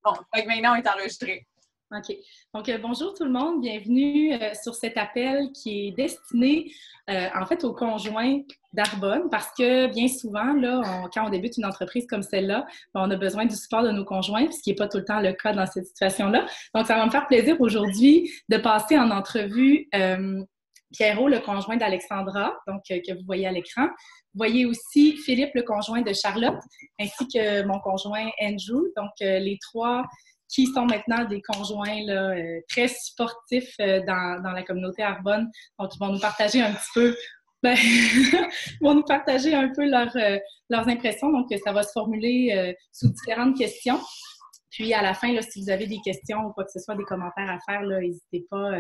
Bon, fait que maintenant, on est enregistré. OK. Donc, bonjour tout le monde. Bienvenue sur cet appel qui est destiné, en fait, aux conjoints d'Arbonne parce que bien souvent, là, quand on débute une entreprise comme celle-là, on a besoin du support de nos conjoints, ce qui n'est pas tout le temps le cas dans cette situation-là. Donc, ça va me faire plaisir aujourd'hui de passer en entrevue Pierrot, le conjoint d'Alexandra, donc que vous voyez à l'écran. Vous voyez aussi Philippe, le conjoint de Charlotte, ainsi que mon conjoint Andrew. Donc, les trois qui sont maintenant des conjoints là, très sportifs dans la communauté Arbonne. Donc, ils vont nous partager un petit peu, vont nous partager un peu leurs impressions. Donc, ça va se formuler sous différentes questions. Puis, à la fin, là, si vous avez des questions ou quoi que ce soit, des commentaires à faire, n'hésitez pas.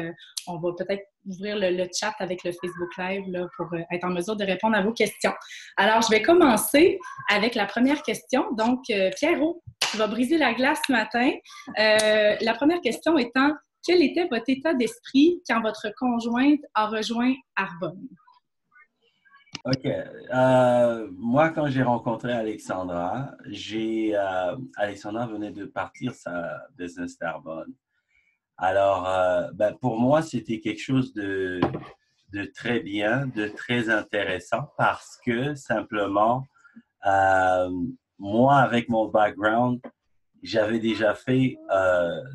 On va peut-être ouvrir le chat avec le Facebook Live là, pour être en mesure de répondre à vos questions. Alors, je vais commencer avec la première question. Donc, Pierrot, tu vas briser la glace ce matin. La première question étant, quel était votre état d'esprit quand votre conjointe a rejoint Arbonne? OK. Moi, quand j'ai rencontré Alexandra, Alexandra venait de partir sa business d'Arbonne. Alors, pour moi, c'était quelque chose de très bien, de très intéressant parce que simplement, moi, avec mon background, j'avais déjà fait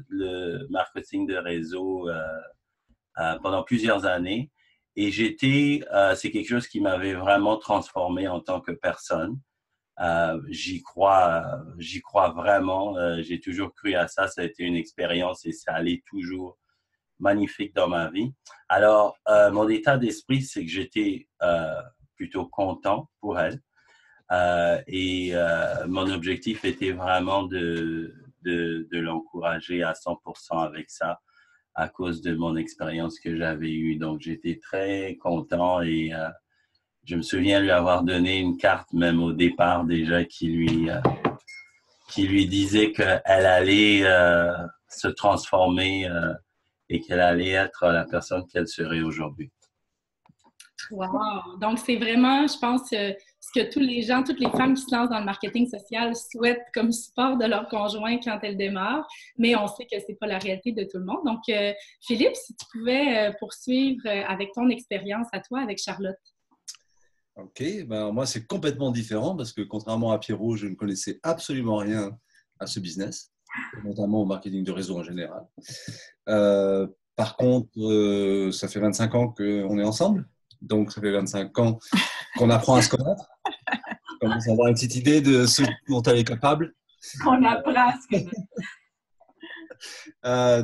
le marketing de réseau pendant plusieurs années. Et c'est quelque chose qui m'avait vraiment transformé en tant que personne. J'y crois vraiment. J'ai toujours cru à ça. Ça a été une expérience et ça allait toujours magnifique dans ma vie. Alors, mon état d'esprit, c'est que j'étais plutôt content pour elle. Et mon objectif était vraiment de l'encourager à 100% avec ça, à cause de mon expérience que j'avais eue. Donc, j'étais très content et je me souviens lui avoir donné une carte, même au départ déjà, qui lui disait qu'elle allait se transformer et qu'elle allait être la personne qu'elle serait aujourd'hui. Wow! Donc, c'est vraiment, je pense, ce que tous les gens, toutes les femmes qui se lancent dans le marketing social souhaitent comme support de leur conjoint quand elles démarrent, mais on sait que c'est pas la réalité de tout le monde. Donc, Philippe, si tu pouvais poursuivre avec ton expérience à toi avec Charlotte. OK. Moi, c'est complètement différent parce que contrairement à Pierrot, je ne connaissais absolument rien à ce business, notamment au marketing de réseau en général. Par contre, ça fait 25 ans qu'on est ensemble. Donc, ça fait 25 ans qu'on apprend à se connaître. On commence à avoir une petite idée de ce dont elle est capable. On apprend à se connaître.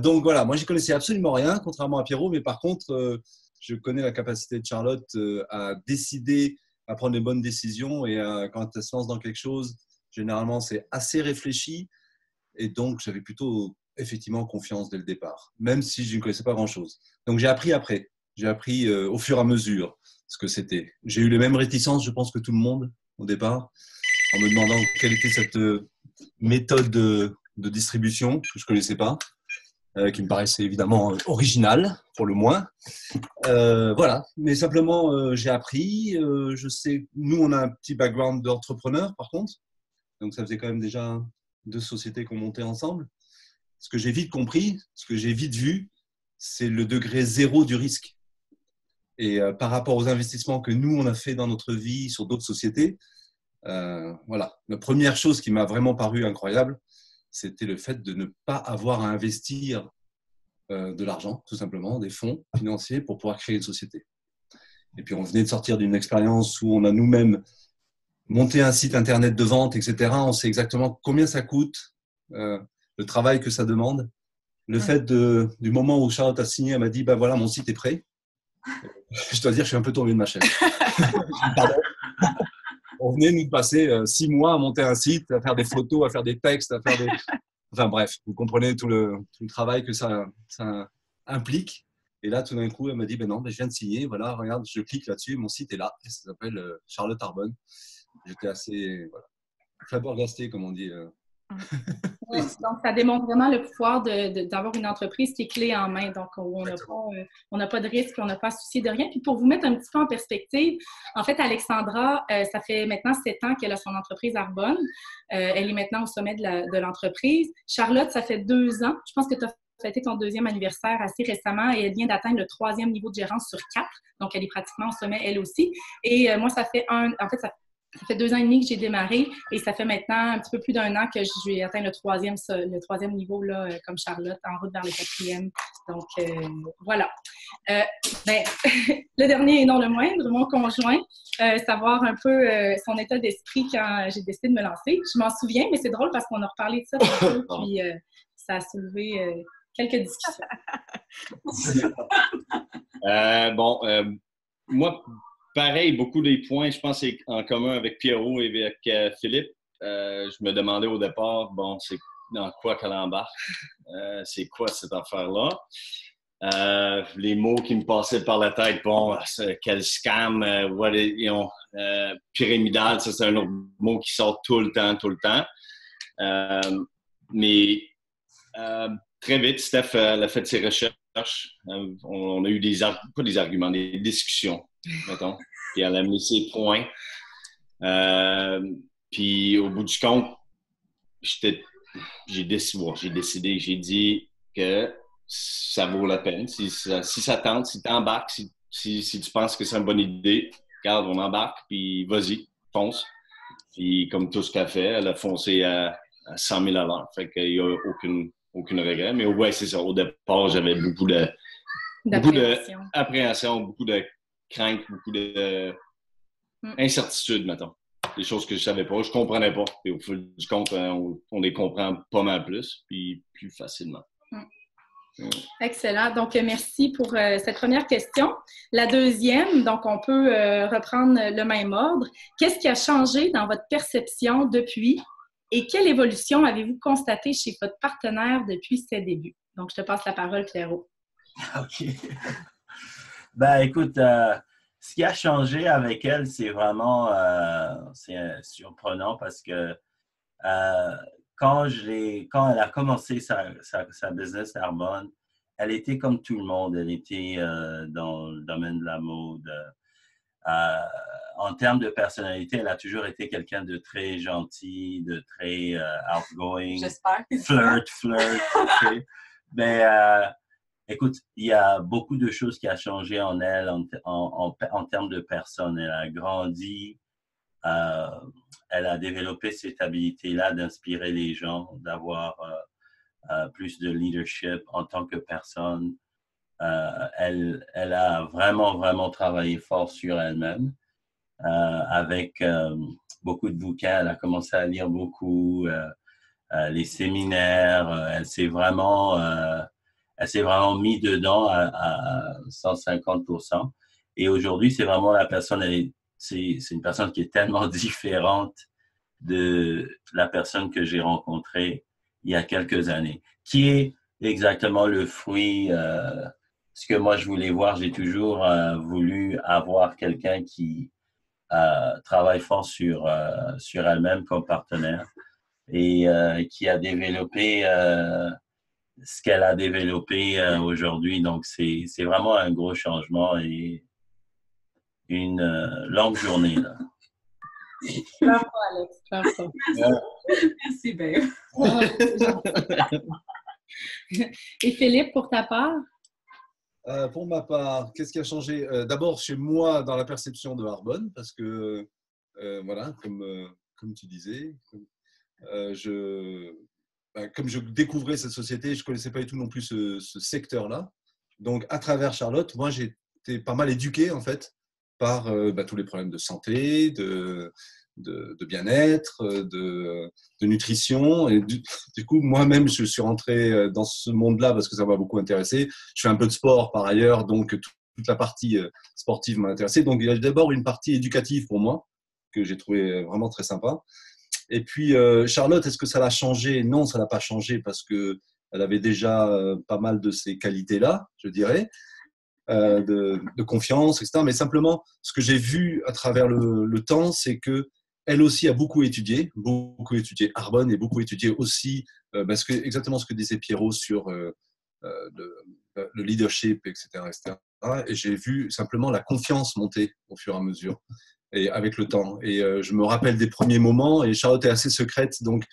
Donc, voilà, moi, je n'y connaissais absolument rien, contrairement à Pierrot. Mais par contre, je connais la capacité de Charlotte à décider, à prendre les bonnes décisions. Et quand elle se lance dans quelque chose, généralement, c'est assez réfléchi. Et donc, j'avais plutôt effectivement confiance dès le départ, même si je ne connaissais pas grand-chose. Donc, j'ai appris après. J'ai appris au fur et à mesure ce que c'était. J'ai eu les mêmes réticences, je pense, que tout le monde au départ, en me demandant quelle était cette méthode de distribution que je ne connaissais pas, qui me paraissait évidemment originale, pour le moins. Voilà, mais simplement, j'ai appris. Je sais, nous, on a un petit background d'entrepreneur, par contre. Donc, ça faisait quand même déjà 2 sociétés qu'on montait ensemble. Ce que j'ai vite compris, ce que j'ai vite vu, c'est le degré zéro du risque. Et par rapport aux investissements que nous, on a fait dans notre vie sur d'autres sociétés, voilà. La première chose qui m'a vraiment paru incroyable, c'était le fait de ne pas avoir à investir de l'argent, tout simplement, des fonds financiers pour pouvoir créer une société. Et puis, on venait de sortir d'une expérience où on a nous-mêmes monté un site internet de vente, etc. On sait exactement combien ça coûte, le travail que ça demande. Le fait du moment où Charlotte a signé, elle m'a dit, voilà, mon site est prêt. Je dois dire, je suis un peu tombé de ma chaise. Pardon. On venait nous passer 6 mois à monter un site, à faire des photos, à faire des textes, à faire des… Enfin bref, vous comprenez tout le travail que ça implique. Et là, tout d'un coup, elle m'a dit, non, je viens de signer, voilà, regarde, je clique là-dessus, mon site est là, et ça s'appelle Charlotte Arbonne. J'étais assez flabbergasté, comme on dit Ouais, donc, ça démontre vraiment le pouvoir d'avoir une entreprise qui est clé en main. Donc, on n'a pas de risque, on n'a pas à se soucier de rien. Puis, pour vous mettre un petit peu en perspective, en fait, Alexandra, ça fait maintenant 7 ans qu'elle a son entreprise Arbonne. Elle est maintenant au sommet de l'entreprise. Charlotte, ça fait 2 ans. Je pense que tu as fêté ton 2e anniversaire assez récemment et elle vient d'atteindre le 3e niveau de gérance sur 4. Donc, elle est pratiquement au sommet, elle aussi. Et moi, ça fait 2 ans et demi que j'ai démarré et ça fait maintenant un petit peu plus d'1 an que j'ai atteint le 3e niveau là, comme Charlotte, en route vers le 4e. Donc, voilà. Le dernier et non le moindre, mon conjoint, savoir un peu son état d'esprit quand j'ai décidé de me lancer. Je m'en souviens, mais c'est drôle parce qu'on a reparlé de ça tantôt, puis ça a soulevé quelques discussions. Moi, pareil, beaucoup des points, je pense, c'est en commun avec Pierrot et avec Philippe. Je me demandais au départ, bon, c'est dans quoi qu'elle embarque? C'est quoi cette affaire-là? Les mots qui me passaient par la tête, bon, quel scam, pyramidal, ça c'est un autre mot qui sort tout le temps. Mais très vite, Steph, elle a fait ses recherches. On a eu des discussions, mettons. Puis elle a mis ses points. Puis au bout du compte, j'ai décidé, j'ai dit que ça vaut la peine. Si ça tente, si tu embarques, si tu penses que c'est une bonne idée, regarde, on embarque, puis vas-y, fonce. Puis comme tout ce qu'elle fait, elle a foncé à 100 000 à l'heure. Fait qu'il n'y a aucun regret. Mais ouais, c'est ça. Au départ, j'avais beaucoup d'appréhension, beaucoup de crainte, beaucoup d'incertitude, mettons. Des choses que je savais pas, je comprenais pas. Et au fil du compte, on les comprend pas mal plus, puis plus facilement. Excellent. Donc, merci pour cette première question. La deuxième, donc on peut reprendre le même ordre. Qu'est-ce qui a changé dans votre perception depuis et quelle évolution avez-vous constatée chez votre partenaire depuis ses débuts? Donc, je te passe la parole, Pierrot. OK. Écoute, ce qui a changé avec elle, c'est vraiment surprenant parce que quand elle a commencé sa business Arbonne, elle était comme tout le monde. Elle était dans le domaine de la mode. En termes de personnalité, elle a toujours été quelqu'un de très gentil, de très outgoing. J'espère. Flirt. Mais écoute, il y a beaucoup de choses qui ont changé en elle en termes de personne. Elle a grandi. Elle a développé cette habilité-là d'inspirer les gens, d'avoir plus de leadership en tant que personne. Elle a vraiment travaillé fort sur elle-même. Avec beaucoup de bouquins, elle a commencé à lire beaucoup, les séminaires. Elle s'est vraiment mis dedans à 150%. Et aujourd'hui, c'est vraiment la personne, c'est une personne qui est tellement différente de la personne que j'ai rencontrée il y a quelques années, qui est exactement le fruit, ce que moi je voulais voir. J'ai toujours voulu avoir quelqu'un qui travaille fort sur elle-même comme partenaire et qui a développé ce qu'elle a développé aujourd'hui. Donc, c'est vraiment un gros changement et une longue journée, là. Pleure pas, Alex, pleure pas. Merci, babe. Et Philippe, pour ta part? Pour ma part, qu'est-ce qui a changé? D'abord, chez moi, dans la perception de Arbonne, parce que, voilà, comme tu disais, comme je découvrais cette société, je ne connaissais pas du tout non plus ce secteur-là. Donc, à travers Charlotte, moi, j'ai été pas mal éduqué, en fait, par tous les problèmes de santé, de bien-être, de nutrition. Et du coup, moi-même, je suis rentré dans ce monde-là parce que ça m'a beaucoup intéressé. Je fais un peu de sport par ailleurs, donc toute la partie sportive m'a intéressé. Donc, il y a d'abord une partie éducative pour moi, que j'ai trouvé vraiment très sympa. Et puis, Charlotte, est-ce que ça l'a changé? Non, ça ne l'a pas changé parce qu'elle avait déjà pas mal de ces qualités-là, je dirais. De confiance, etc. Mais simplement, ce que j'ai vu à travers le temps, c'est que elle aussi a beaucoup étudié Arbonne et beaucoup étudié aussi exactement ce que disait Pierrot sur le leadership, etc., etc. Et j'ai vu simplement la confiance monter au fur et à mesure et avec le temps. Et je me rappelle des premiers moments, et Charlotte est assez secrète, donc,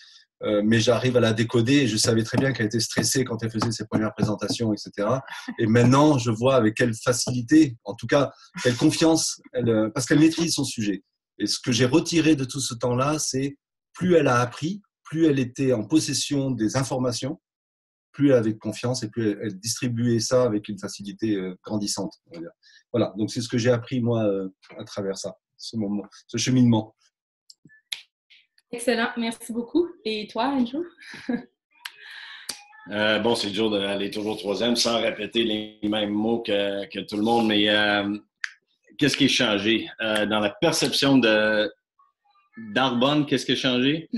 mais j'arrive à la décoder, et je savais très bien qu'elle était stressée quand elle faisait ses premières présentations, etc. Et maintenant, je vois avec quelle facilité, en tout cas, quelle confiance, parce qu'elle maîtrise son sujet. Et ce que j'ai retiré de tout ce temps-là, c'est plus elle a appris, plus elle était en possession des informations, plus elle avait confiance et plus elle distribuait ça avec une facilité grandissante. On va dire. Voilà, donc c'est ce que j'ai appris, moi, à travers ça, ce cheminement. Excellent, merci beaucoup. Et toi, Andrew? Bon, c'est dur d'aller toujours troisième sans répéter les mêmes mots que tout le monde, mais qu'est-ce qui a changé? Dans la perception d'Arbonne, qu'est-ce qui a changé?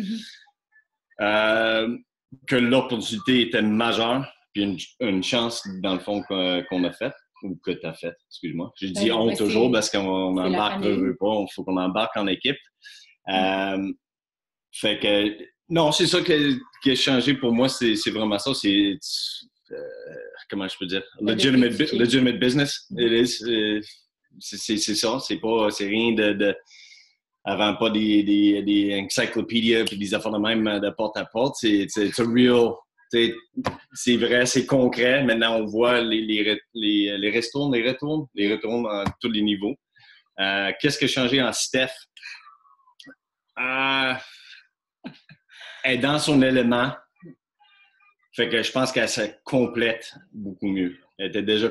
Que l'opportunité était majeure, puis une chance, dans le fond, qu'on a faite, ou que tu as faite, excuse-moi. Je dis on toujours parce qu'on embarque, veut pas, il faut qu'on embarque en équipe. Fait que, non, c'est ça qui a changé pour moi, c'est vraiment ça, c'est, comment je peux dire, legitimate business, it is. C'est ça, c'est rien avant pas des encyclopédies puis des affaires de même de porte à porte. C'est real. C'est vrai, c'est concret. Maintenant, on voit les retournes à tous les niveaux. Qu'est-ce qui a changé en Steph? Elle est dans son élément. Fait que je pense qu'elle se complète beaucoup mieux. Elle était déjà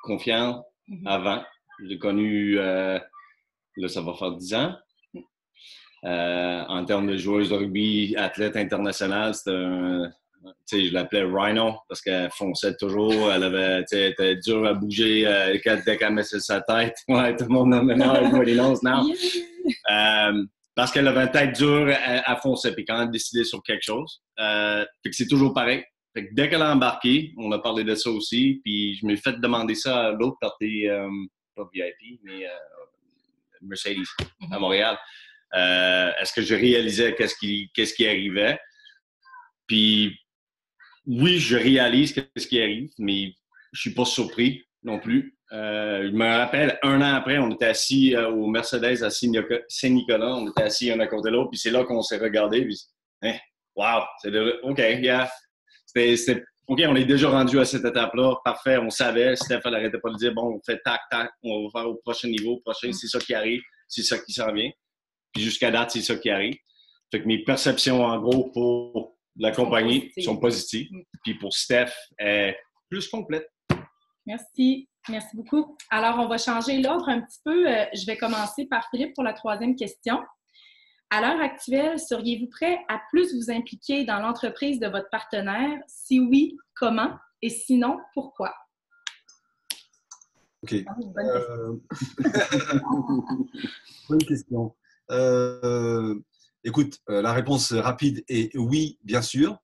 confiante avant. Je l'ai connue, là, ça va faire 10 ans. En termes de joueuse de rugby, athlète internationale, je l'appelais Rhino parce qu'elle fonçait toujours. Elle était dure à bouger dès qu'elle mettait sa tête. Ouais, tout le monde maintenant everybody knows now. Parce qu'elle avait une tête dure, elle fonçait. Puis quand elle décidait sur quelque chose, fait que c'est toujours pareil. Fait que dès qu'elle a embarqué, on a parlé de ça aussi. Puis je m'ai fait demander ça à l'autre partie, pas VIP, mais Mercedes à Montréal. Est-ce que je réalisais qu'est-ce qui arrivait? Puis oui, je réalise qu'est-ce qui arrive, mais je suis pas surpris non plus. Je me rappelle, un an après, on était assis au Mercedes à Saint-Nicolas. On était assis un à côté de l'autre, puis c'est là qu'on s'est regardé. Puis, wow, OK, yeah. C'était OK, on est déjà rendu à cette étape-là. Parfait, on savait. Steph, elle n'arrêtait pas de dire, bon, on fait tac, tac, on va faire au prochain niveau. Prochain, c'est ça qui arrive, c'est ça qui s'en vient. Puis jusqu'à date, c'est ça qui arrive. Fait que mes perceptions, en gros, pour la compagnie sont positives. Puis pour Steph, elle est plus complète. Merci. Merci beaucoup. Alors, on va changer l'ordre un petit peu. Je vais commencer par Philippe pour la troisième question. À l'heure actuelle, seriez-vous prêt à plus vous impliquer dans l'entreprise de votre partenaire? Si oui, comment? Et sinon, pourquoi? OK. Bonne question. Écoute, la réponse rapide est oui, bien sûr.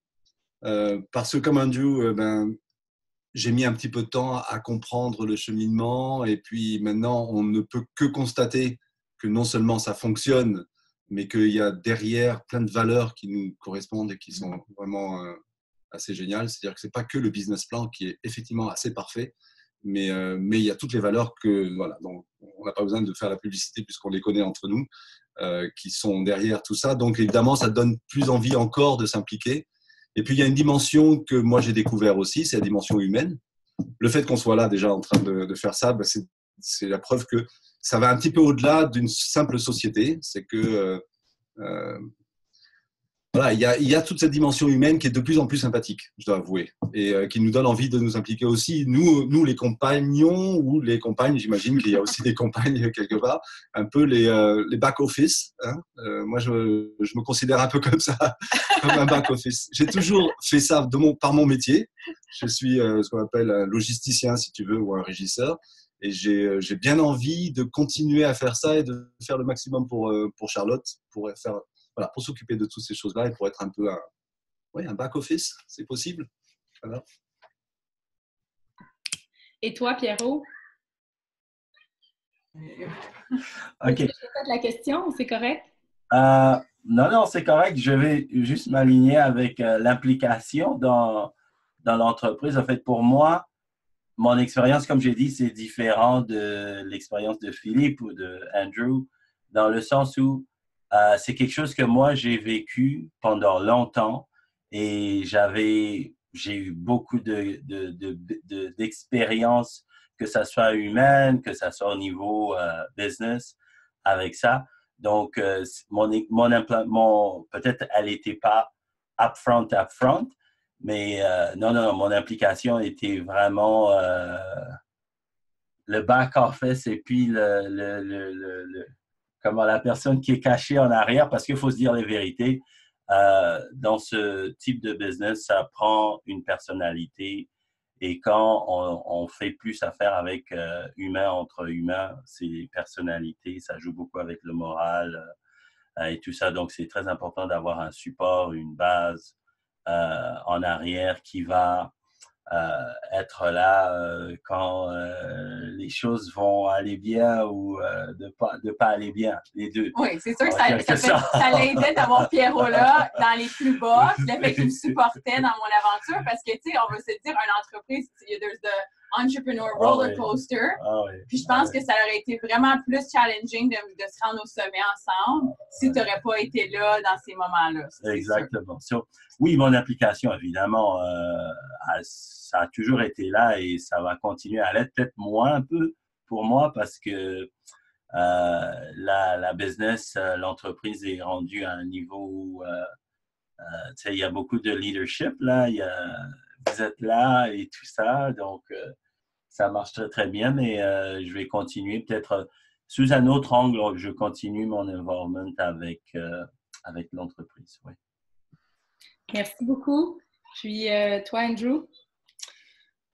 Parce que comme Andrew, j'ai mis un petit peu de temps à comprendre le cheminement et puis maintenant, on ne peut que constater que non seulement ça fonctionne, mais qu'il y a derrière plein de valeurs qui nous correspondent et qui sont vraiment assez géniales. C'est-à-dire que ce n'est pas que le business plan qui est effectivement assez parfait, mais il y a toutes les valeurs dont on n'a pas besoin de faire la publicité puisqu'on les connaît entre nous, qui sont derrière tout ça. Donc évidemment, ça donne plus envie encore de s'impliquer. Et puis il y a une dimension que moi j'ai découvert aussi, c'est la dimension humaine. Le fait qu'on soit là déjà en train de faire ça, c'est la preuve que ça va un petit peu au-delà d'une simple société. C'est que voilà, il y a toute cette dimension humaine qui est de plus en plus sympathique, je dois avouer, et qui nous donne envie de nous impliquer aussi. Nous les compagnons ou les compagnes, j'imagine qu'il y a aussi des compagnes quelque part, un peu les back-office. Hein. Moi, je me considère un peu comme ça, comme un back-office. J'ai toujours fait ça par mon métier. Je suis ce qu'on appelle un logisticien, si tu veux, ou un régisseur. Et j'ai bien envie de continuer à faire ça et de faire le maximum pour Charlotte, pour s'occuper de toutes ces choses-là et pour être un peu un back-office, c'est possible. Voilà. Et toi, Pierrot? OK. Tu as fait la question, c'est correct? Non, c'est correct. Je vais juste m'aligner avec l'implication dans l'entreprise. En fait, pour moi, mon expérience, comme j'ai dit, c'est différent de l'expérience de Philippe ou de Andrew, dans le sens où c'est quelque chose que moi, j'ai vécu pendant longtemps et j'ai eu beaucoup d'expériences, que ça soit humaine, que ça soit au niveau business, avec ça. Donc, peut-être elle n'était pas upfront, mais non, mon implication était vraiment le back-office et puis comment la personne qui est cachée en arrière, parce qu'il faut se dire les vérités. Dans ce type de business, ça prend une personnalité. Et quand on fait plus affaire avec humain entre humains, c'est les personnalités, ça joue beaucoup avec le moral et tout ça. Donc, c'est très important d'avoir un support, une base en arrière qui va être là quand les choses vont aller bien ou de pas aller bien, les deux. Oui, c'est sûr que ça l'aidait d'avoir Pierrot là dans les plus bas, puis le fait qu'il me supportait dans mon aventure, parce que, tu sais, on va se dire, une entreprise, there's the entrepreneur roller coaster, puis je pense que ça aurait été vraiment plus challenging de se rendre au sommet ensemble si tu n'aurais pas été là dans ces moments-là. Exactement. Oui, mon application, évidemment, ça a toujours été là et ça va continuer à l'être, peut-être moins un peu pour moi parce que la business, l'entreprise est rendue à un niveau où il y a beaucoup de leadership, là, vous êtes là et tout ça, donc ça marche très, très bien, mais je vais continuer peut-être sous un autre angle, je continue mon involvement avec l'entreprise, oui. Merci beaucoup. Puis, toi, Andrew?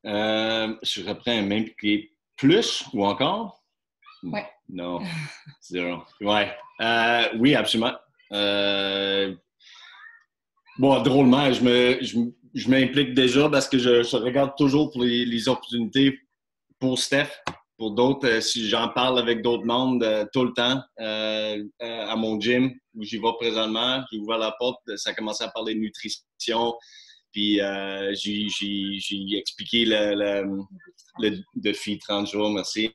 Je serais prêt à m'impliquer plus ou encore? Oui. Non, zéro. Ouais. Oui, absolument. Bon, drôlement, je m'implique déjà parce que je regarde toujours pour les opportunités pour Steph, pour d'autres. Si j'en parle avec d'autres membres tout le temps à mon gym où j'y vais présentement, j'ai ouvert la porte, ça a commencé à parler de nutrition. Puis j'ai expliqué le défi 30 jours, merci,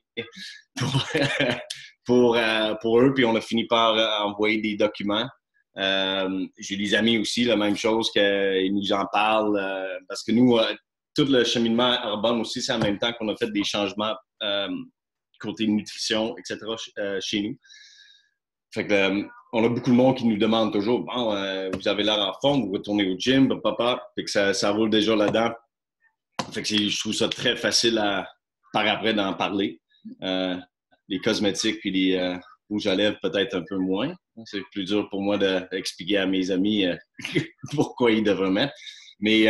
pour eux. Puis on a fini par envoyer des documents. J'ai des amis aussi, la même chose, qu'ils nous en parlent. Parce que nous, tout le cheminement urbain aussi, c'est en même temps qu'on a fait des changements côté nutrition, etc. Chez nous. Fait que on a beaucoup de monde qui nous demande toujours, bon, vous avez l'air en forme, vous retournez au gym, papa. Fait que ça roule déjà là-dedans. Fait que je trouve ça très facile par après d'en parler. Les cosmétiques puis les rouges à lèvres, peut-être un peu moins. C'est plus dur pour moi d'expliquer à mes amis pourquoi ils devraient mettre. Mais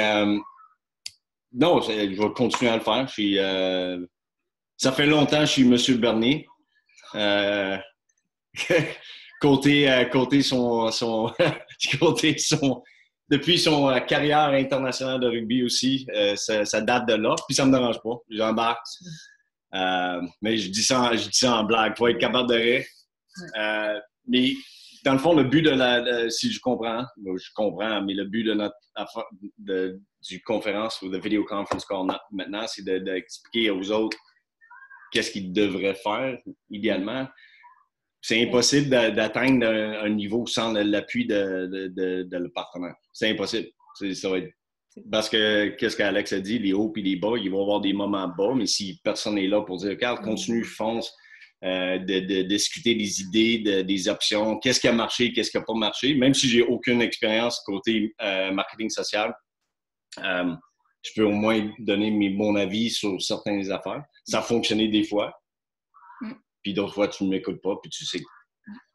non, je vais continuer à le faire. Ça fait longtemps que je suis M. Bernier. Côté son depuis son carrière internationale de rugby aussi, ça date de là. Puis ça me dérange pas. J'embarque. Mais je dis ça en blague. Il faut être capable de rire. Mais dans le fond, le but si je comprends, mais le but de notre du conférence ou de vidéo conference call maintenant, c'est d'expliquer aux autres qu'est-ce qu'ils devraient faire idéalement. C'est impossible d'atteindre un niveau sans l'appui de le partenaire. C'est impossible. Ça va être... Parce que, qu'est-ce qu'Alex a dit, les hauts et les bas, il va y avoir des moments bas, mais si personne n'est là pour dire, regarde, continue, fonce, de discuter des idées, des options, qu'est-ce qui a marché, qu'est-ce qui n'a pas marché, même si j'ai aucune expérience côté marketing social, je peux au moins donner mon avis sur certaines affaires. Ça a fonctionné des fois. Puis d'autres fois, tu ne m'écoutes pas, puis tu sais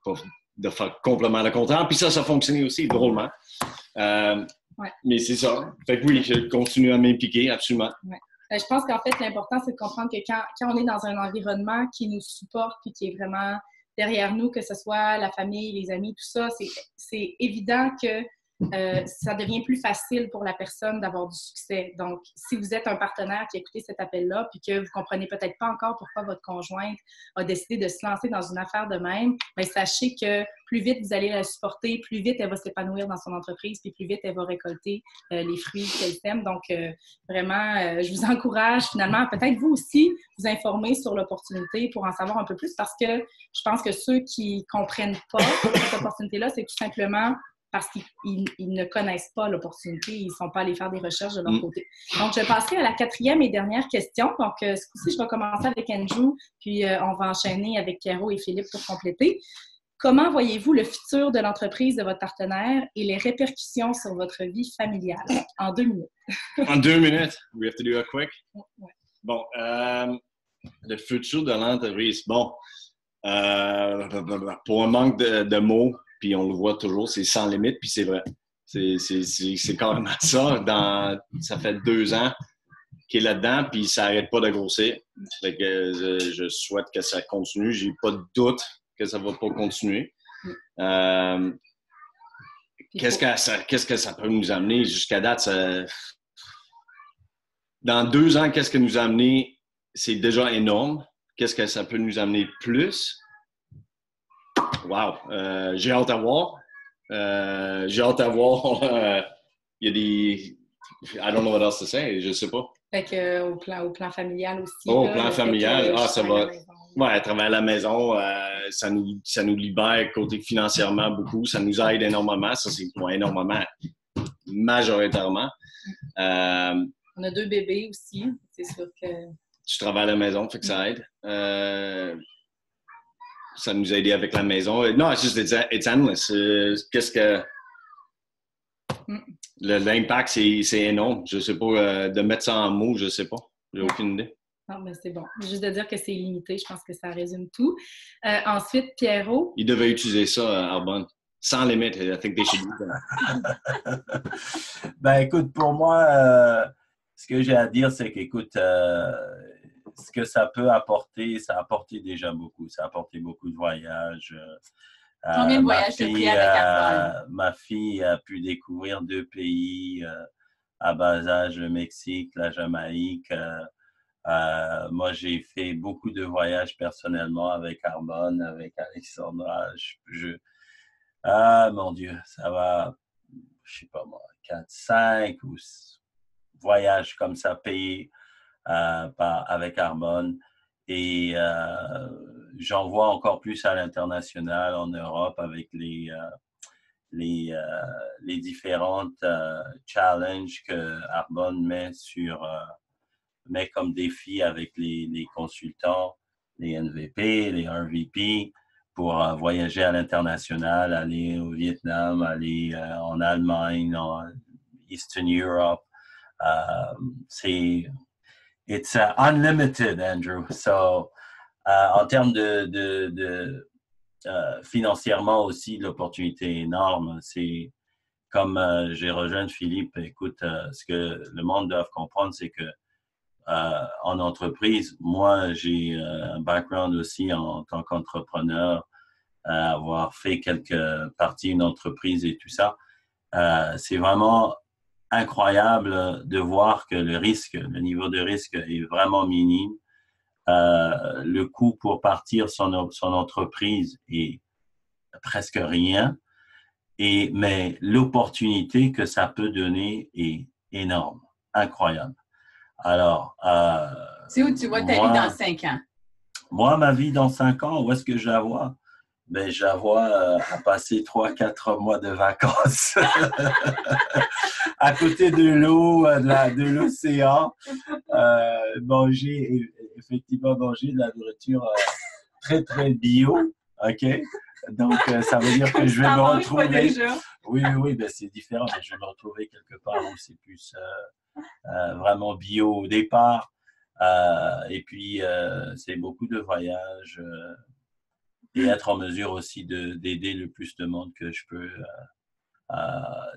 pas de faire complètement le contraire. Puis ça a fonctionné aussi, drôlement. Mais c'est ça. Fait que oui, je continue à m'impliquer, absolument. Ouais. Je pense qu'en fait, l'important, c'est de comprendre que quand on est dans un environnement qui nous supporte puis qui est vraiment derrière nous, que ce soit la famille, les amis, tout ça, c'est évident que ça devient plus facile pour la personne d'avoir du succès. Donc, si vous êtes un partenaire qui a écouté cet appel-là puis que vous ne comprenez peut-être pas encore pourquoi votre conjointe a décidé de se lancer dans une affaire de même, bien, sachez que plus vite vous allez la supporter, plus vite elle va s'épanouir dans son entreprise puis plus vite elle va récolter les fruits qu'elle sème. Donc, vraiment, je vous encourage finalement, peut-être vous aussi, vous informer sur l'opportunité pour en savoir un peu plus parce que je pense que ceux qui ne comprennent pas cette opportunité-là, c'est tout simplement parce qu'ils ne connaissent pas l'opportunité, ils ne sont pas allés faire des recherches de leur côté. Donc, je passerai à la 4e et dernière question. Donc, ce coup-ci, je vais commencer avec Andrew, puis on va enchaîner avec Pierrot et Philippe pour compléter. Comment voyez-vous le futur de l'entreprise de votre partenaire et les répercussions sur votre vie familiale? En 2 minutes. En 2 minutes? We have to do it quick? Ouais. Bon, le futur de l'entreprise. Bon, pour un manque de mots, puis on le voit toujours, c'est sans limite, puis c'est vrai. C'est carrément ça. Ça fait 2 ans qu'il est là-dedans, puis ça n'arrête pas de grossir. Fait que je souhaite que ça continue. J'ai pas de doute que ça va pas continuer. Qu'est-ce que ça peut nous amener? Jusqu'à date, dans 2 ans, qu'est-ce que nous a amené? C'est déjà énorme. Qu'est-ce que ça peut nous amener de plus? Wow! J'ai hâte à voir. J'ai hâte à voir. Il y a des... I don't know what else to say. Je sais pas. Fait que, au plan familial aussi. Oh, là, au plan familial. Ça va. Ouais, à travers la maison, ça nous libère côté financièrement beaucoup. Ça nous aide énormément. Ça, c'est pas énormément, majoritairement. On a 2 bébés aussi. C'est sûr que... Tu travailles à la maison, fait que ça aide. Ça nous a aidé avec la maison. Non, it's endless. Qu'est-ce que... L'impact, c'est énorme. Je sais pas, de mettre ça en mots, je sais pas. J'ai aucune idée. Non, mais c'est bon. Juste de dire que c'est limité, je pense que ça résume tout. Ensuite, Pierrot. Il devait utiliser ça, Arbonne. Sans limite. I think they should do that. Ben, écoute, pour moi, ce que j'ai à dire, c'est qu'écoute, ce que ça peut apporter, ça a apporté déjà beaucoup. Ça a apporté beaucoup de voyages. Combien de voyages tu as pris avec Arbonne? Ma fille a pu découvrir 2 pays à bas âge, le Mexique, la Jamaïque. Moi, j'ai fait beaucoup de voyages personnellement avec Arbonne, avec Alexandra. Mon Dieu, ça va, je sais pas moi, 4, 5 ou 6 voyages comme ça payés avec Arbonne. Et j'en vois encore plus à l'international, en Europe, avec les différentes challenges que Arbonne met comme défi avec les consultants, les NVP, les RVP, pour voyager à l'international, aller au Vietnam, aller en Allemagne, en Eastern Europe. It's unlimited, Andrew. So, en termes de financièrement aussi, l'opportunité est énorme. C'est comme j'ai rejoint Philippe. Écoute, ce que le monde doit comprendre, c'est que en entreprise, moi, j'ai un background aussi en tant qu'entrepreneur, avoir fait quelques parties d'une entreprise et tout ça. C'est vraiment incroyable de voir que le niveau de risque est vraiment minime. Le coût pour partir son entreprise est presque rien, mais l'opportunité que ça peut donner est énorme, incroyable. Alors, c'est où tu vois ta vie dans 5 ans? Moi, ma vie dans 5 ans, où est-ce que je la vois? Ben, je la vois à passer 3-4 mois de vacances à côté de l'eau, de l'océan, effectivement manger de la nourriture très, très bio, OK? Donc, ça veut dire que je vais me retrouver... Oui, ben, c'est différent, mais je vais me retrouver quelque part où c'est plus vraiment bio au départ. Et puis, c'est beaucoup de voyages et être en mesure aussi d'aider le plus de monde que je peux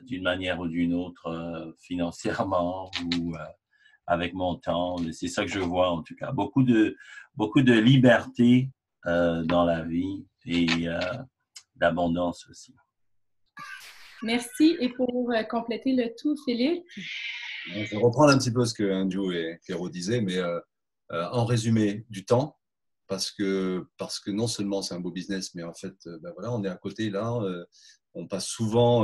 d'une manière ou d'une autre, financièrement ou avec mon temps. C'est ça que je vois en tout cas. Beaucoup de liberté dans la vie et d'abondance aussi. Merci. Et pour compléter le tout, Philippe? Je vais reprendre un petit peu ce que Andrew et Pierrot disaient, mais en résumé, du temps, parce que non seulement c'est un beau business, mais en fait, ben voilà, on est à côté là, on passe souvent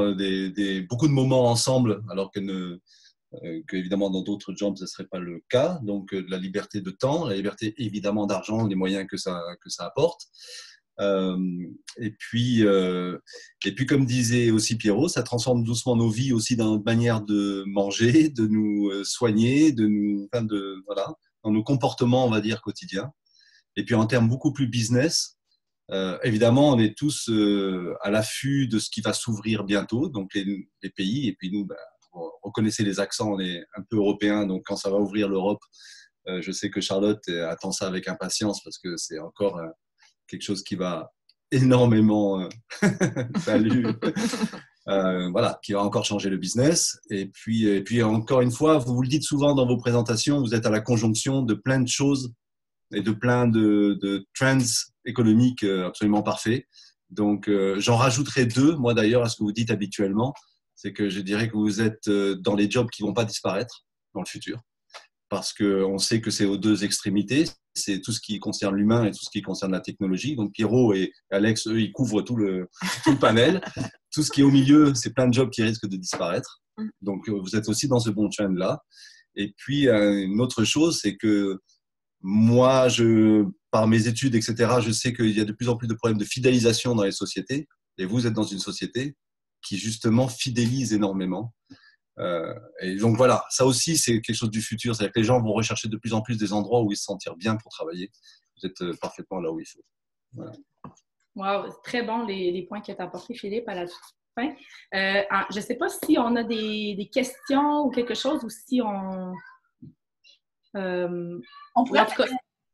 beaucoup de moments ensemble, alors qu'évidemment dans d'autres jobs, ce ne serait pas le cas. Donc, de la liberté de temps, la liberté évidemment d'argent, les moyens que ça apporte. Et puis, comme disait aussi Pierrot, ça transforme doucement nos vies aussi dans notre manière de manger, de nous soigner, voilà, dans nos comportements, on va dire, quotidiens. Et puis en termes beaucoup plus business, évidemment, on est tous à l'affût de ce qui va s'ouvrir bientôt, donc les pays. Et puis nous, ben, vous reconnaissez les accents, on est un peu européens, donc quand ça va ouvrir l'Europe, je sais que Charlotte attend ça avec impatience parce que c'est encore quelque chose qui va énormément salut, voilà, qui va encore changer le business. Et puis encore une fois, vous le dites souvent dans vos présentations, vous êtes à la conjonction de plein de choses et de plein de trends économiques absolument parfaits. Donc, j'en rajouterai 2, moi d'ailleurs, à ce que vous dites habituellement. C'est que je dirais que vous êtes dans les jobs qui ne vont pas disparaître dans le futur. Parce qu'on sait que c'est aux 2 extrémités. C'est tout ce qui concerne l'humain et tout ce qui concerne la technologie. Donc, Pierrot et Alex, eux, ils couvrent tout le panel. Tout ce qui est au milieu, c'est plein de jobs qui risquent de disparaître. Donc, vous êtes aussi dans ce bon trend-là. Et puis, une autre chose, c'est que moi, par mes études, etc., je sais qu'il y a de plus en plus de problèmes de fidélisation dans les sociétés. Et vous êtes dans une société qui, justement, fidélise énormément. Et donc, voilà, ça aussi, c'est quelque chose du futur. C'est-à-dire que les gens vont rechercher de plus en plus des endroits où ils se sentir bien pour travailler. Vous êtes parfaitement là où il faut. Voilà. Wow, très bon les points que tu as apportés, Philippe, à la toute fin. Je ne sais pas si on a des questions ou quelque chose, ou si on... On pourrait faire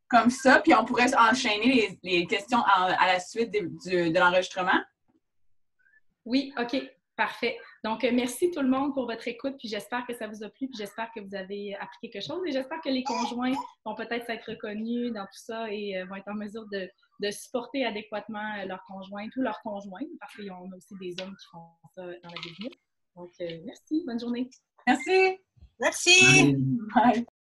comme ça, puis on pourrait enchaîner les questions à la suite de l'enregistrement. Oui, OK, parfait. Donc, merci tout le monde pour votre écoute, puis j'espère que ça vous a plu, puis j'espère que vous avez appris quelque chose, et j'espère que les conjoints vont peut-être s'être reconnus dans tout ça et vont être en mesure de supporter adéquatement leurs conjointes ou leurs conjoints, parce qu'il y a aussi des hommes qui font ça dans la business. Donc, merci, bonne journée. Merci. Merci. Bye.